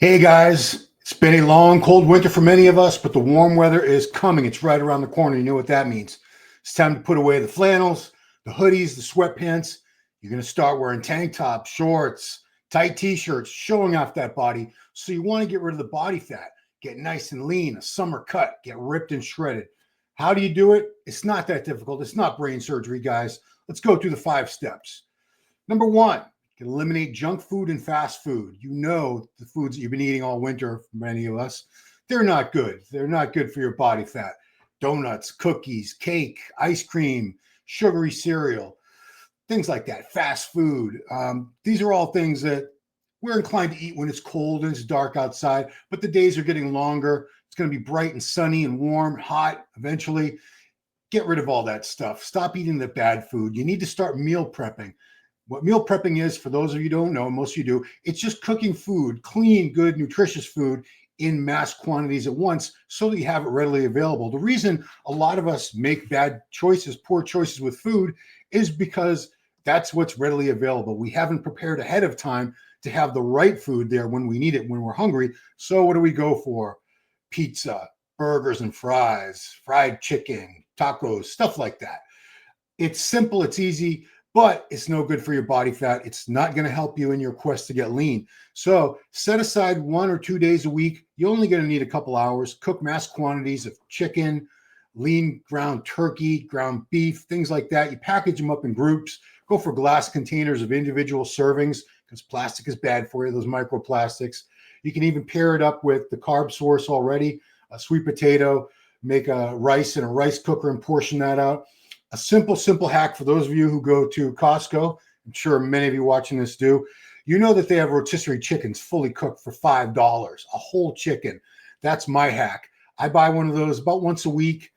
Hey guys, it's been a long, cold winter for many of us, but the warm weather is coming. It's right around the corner. You know what that means. It's time to put away the flannels, the hoodies, the sweatpants. You're going to start wearing tank tops, shorts, tight t-shirts, showing off that body. So you want to get rid of the body fat, get nice and lean, a summer cut, get ripped and shredded. How do you do it? It's not that difficult. It's not brain surgery, guys. Let's go through the 5 steps. Number 1, can eliminate junk food and fast food. You know the foods that you've been eating all winter, for many of us, they're not good. They're not good for your body fat. Donuts, cookies, cake, ice cream, sugary cereal, things like that. Fast food. These are all things that we're inclined to eat when it's cold and it's dark outside, but the days are getting longer. It's going to be bright and sunny and warm, hot eventually. Get rid of all that stuff. Stop eating the bad food. You need to start meal prepping. What meal prepping is, for those of you who don't know, most of you do, it's just cooking food, clean, good, nutritious food in mass quantities at once so that you have it readily available. The reason a lot of us make bad choices, poor choices with food, is because that's what's readily available. We haven't prepared ahead of time to have the right food there when we need it, when we're hungry. So what do we go for? Pizza, burgers and fries, fried chicken, tacos, stuff like that. It's simple, it's easy, but it's no good for your body fat. It's not going to help you in your quest to get lean. So set aside 1 or 2 days a week. You're only going to need a couple hours. Cook mass quantities of chicken, lean ground turkey, ground beef, things like that. You package them up in groups. Go for glass containers of individual servings because plastic is bad for you, those microplastics. You can even pair it up with the carb source already, a sweet potato, make a rice in a rice cooker and portion that out. A simple hack for those of you who go to Costco. I'm sure many of you watching this do. You know that they have rotisserie chickens fully cooked for $5, a whole chicken. That's my hack. I buy one of those about once a week,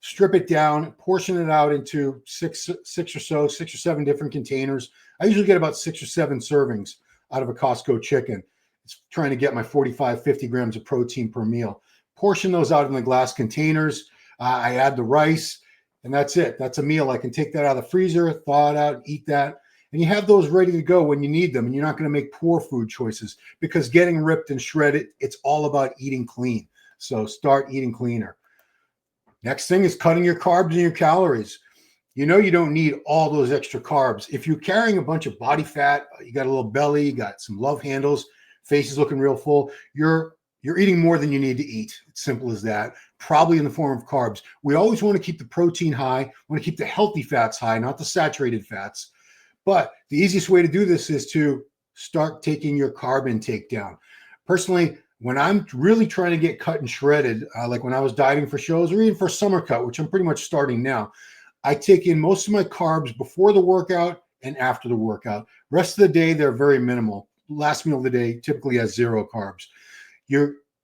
strip it down, portion it out into six or 7 different containers. I usually get about 6 or 7 servings out of a Costco chicken. It's trying to get my 45, 50 grams of protein per meal. Portion those out in the glass containers. I add the rice. And that's it. That's a meal. I can take that out of the freezer, thaw it out, eat that. And you have those ready to go when you need them. And you're not going to make poor food choices because getting ripped and shredded, it's all about eating clean. So start eating cleaner. Next thing is cutting your carbs and your calories. You know you don't need all those extra carbs. If you're carrying a bunch of body fat, you got a little belly, you got some love handles, face is looking real full, you're eating more than you need to eat. It's simple as that. Probably in the form of carbs. We always want to keep the protein high, want to keep the healthy fats high, not the saturated fats. But the easiest way to do this is to start taking your carb intake down. Personally, when I'm really trying to get cut and shredded, like when I was dieting for shows or even for summer cut, which I'm pretty much starting now, I take in most of my carbs before the workout and after the workout. Rest of the day, they're very minimal. Last meal of the day typically has 0 carbs.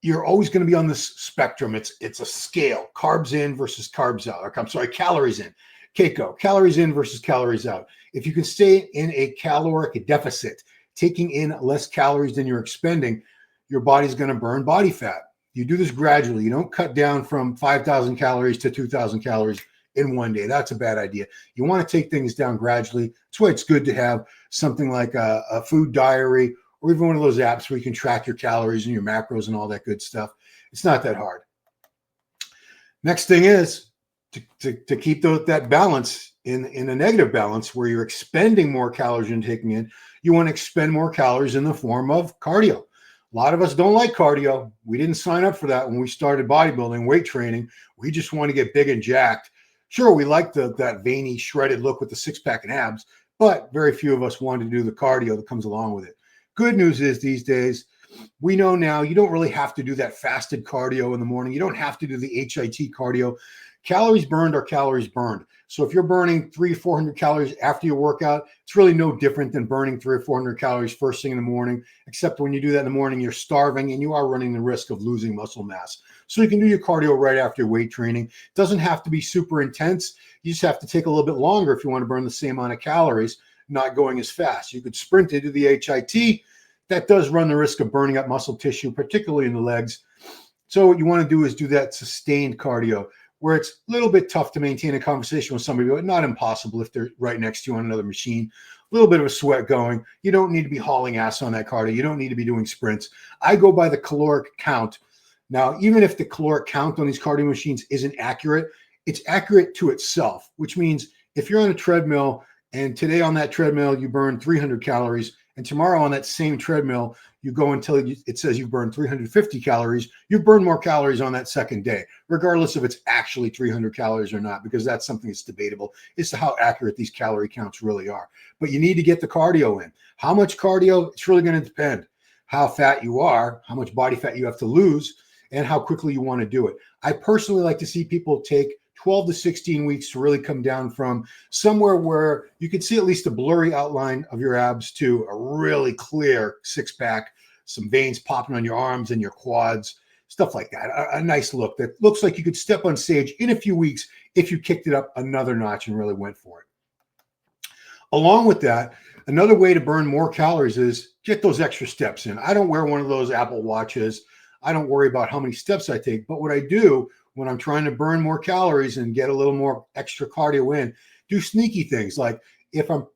You're always going to be on this spectrum. It's a scale, carbs in versus carbs out. Or, I'm sorry, calories in. Keiko, calories in versus calories out. If you can stay in a caloric deficit, taking in less calories than you're expending, your body's going to burn body fat. You do this gradually. You don't cut down from 5,000 calories to 2,000 calories in one day. That's a bad idea. You want to take things down gradually. That's why it's good to have something like a food diary or even one of those apps where you can track your calories and your macros and all that good stuff. It's not that hard. Next thing is to keep that balance in a negative balance where you're expending more calories than taking in. You want to expend more calories in the form of cardio. A lot of us don't like cardio. We didn't sign up for that when we started bodybuilding, weight training. We just want to get big and jacked. Sure, we like that veiny, shredded look with the six-pack and abs, but very few of us want to do the cardio that comes along with it. Good news is these days, we know now you don't really have to do that fasted cardio in the morning. You don't have to do the HIIT cardio. Calories burned are calories burned. So if you're burning 300 or 400 calories after your workout, it's really no different than burning 300 or 400 calories first thing in the morning, except when you do that in the morning, you're starving and you are running the risk of losing muscle mass. So you can do your cardio right after your weight training. It doesn't have to be super intense. You just have to take a little bit longer if you want to burn the same amount of calories, not going as fast. You could sprint into the HIIT. That does run the risk of burning up muscle tissue, particularly in the legs. So what you want to do is do that sustained cardio, where it's a little bit tough to maintain a conversation with somebody, but not impossible if they're right next to you on another machine. little bit of a sweat going. You don't need to be hauling ass on that cardio. You don't need to be doing sprints. I go by the caloric count. Now, even if the caloric count on these cardio machines isn't accurate, it's accurate to itself, which means if you're on a treadmill and today on that treadmill, you burn 300 calories, and tomorrow on that same treadmill, you go until it says you burn 350 calories, you burn more calories on that second day, regardless if it's actually 300 calories or not, because that's something that's debatable as to how accurate these calorie counts really are. But you need to get the cardio in. How much cardio? It's really going to depend how fat you are, how much body fat you have to lose, and how quickly you want to do it. I personally like to see people take 12 to 16 weeks to really come down from somewhere where you can see at least a blurry outline of your abs to a really clear six-pack, some veins popping on your arms and your quads, stuff like that. A nice look that looks like you could step on stage in a few weeks if you kicked it up another notch and really went for it. Along with that, another way to burn more calories is get those extra steps in. I don't wear one of those Apple Watches. I don't worry about how many steps I take, but what I do when I'm trying to burn more calories and get a little more extra cardio in, do sneaky things. Like if I'm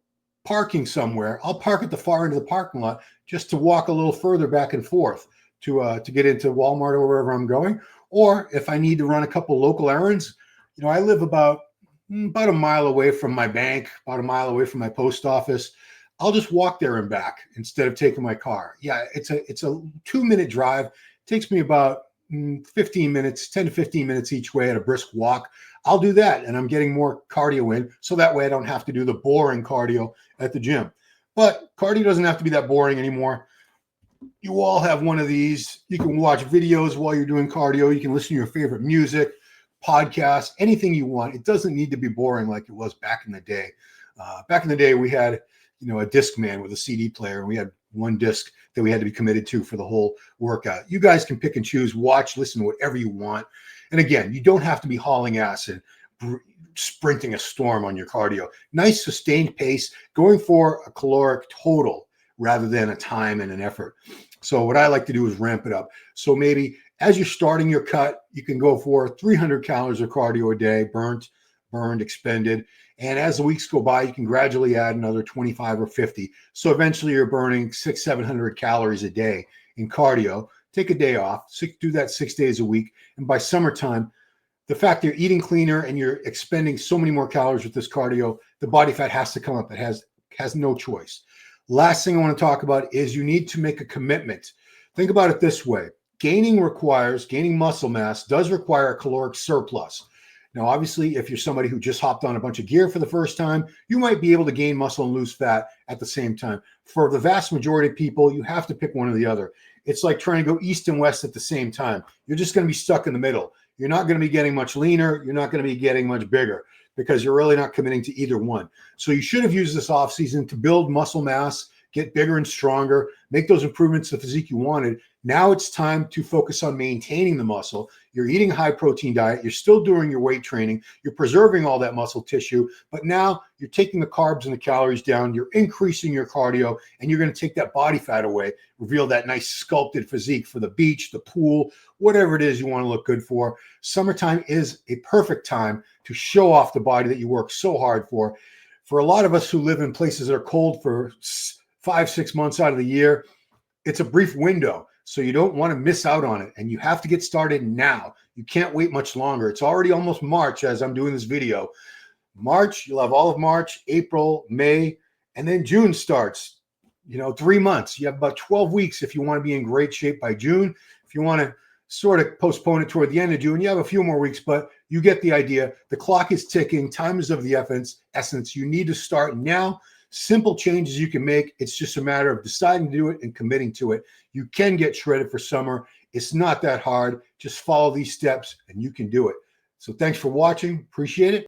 parking somewhere, I'll park at the far end of the parking lot just to walk a little further back and forth to get into Walmart or wherever I'm going. Or if I need to run a couple local errands, I live about a mile away from my bank, about a mile away from my post office. I'll just walk there and back instead of taking my car. Yeah, it's a 2-minute drive. It takes me about 15 minutes, 10 to 15 minutes each way at a brisk walk. I'll do that and I'm getting more cardio in. So that way I don't have to do the boring cardio at the gym. But cardio doesn't have to be that boring anymore. You all have one of these. You can watch videos while you're doing cardio. You can listen to your favorite music, podcasts, anything you want. It doesn't need to be boring like it was back in the day. Back in the day, we had, a Discman with a CD player, and we had one disc that we had to be committed to for the whole workout. You guys can pick and choose, watch, listen to whatever you want. And again, you don't have to be hauling ass and sprinting a storm on your cardio. Nice sustained pace, going for a caloric total rather than a time and an effort. So what I like to do is ramp it up. So maybe as you're starting your cut, you can go for 300 calories of cardio a day, burned, expended. And as the weeks go by, you can gradually add another 25 or 50. So eventually you're burning 600-700 calories a day in cardio. Take a day off, do that 6 days a week. And by summertime, the fact that you're eating cleaner and you're expending so many more calories with this cardio, the body fat has to come up. It has no choice. Last thing I want to talk about is you need to make a commitment. Think about it this way. Gaining muscle mass does require a caloric surplus. Now, obviously, if you're somebody who just hopped on a bunch of gear for the first time, you might be able to gain muscle and lose fat at the same time. For the vast majority of people, you have to pick one or the other. It's like trying to go east and west at the same time. You're just going to be stuck in the middle. You're not going to be getting much leaner. You're not going to be getting much bigger because you're really not committing to either one. So you should have used this off season to build muscle mass, get bigger and stronger, make those improvements to the physique you wanted. Now it's time to focus on maintaining the muscle. You're eating a high protein diet. You're still doing your weight training. You're preserving all that muscle tissue, but now you're taking the carbs and the calories down. You're increasing your cardio, and you're going to take that body fat away, reveal that nice sculpted physique for the beach, the pool, whatever it is you want to look good for. Summertime is a perfect time to show off the body that you work so hard for. For a lot of us who live in places that are cold for 5-6 months out of the year, it's a brief window. So you don't want to miss out on it. And you have to get started now. You can't wait much longer. It's already almost March as I'm doing this video. March, you'll have all of March, April, May, and then June starts. 3 months. You have about 12 weeks if you want to be in great shape by June. If you want to sort of postpone it toward the end of June, you have a few more weeks, but you get the idea. The clock is ticking. Time is of the essence. You need to start now. Simple changes you can make. It's just a matter of deciding to do it and committing to it. You can get shredded for summer. It's not that hard. Just follow these steps and you can do it. So thanks for watching. Appreciate it.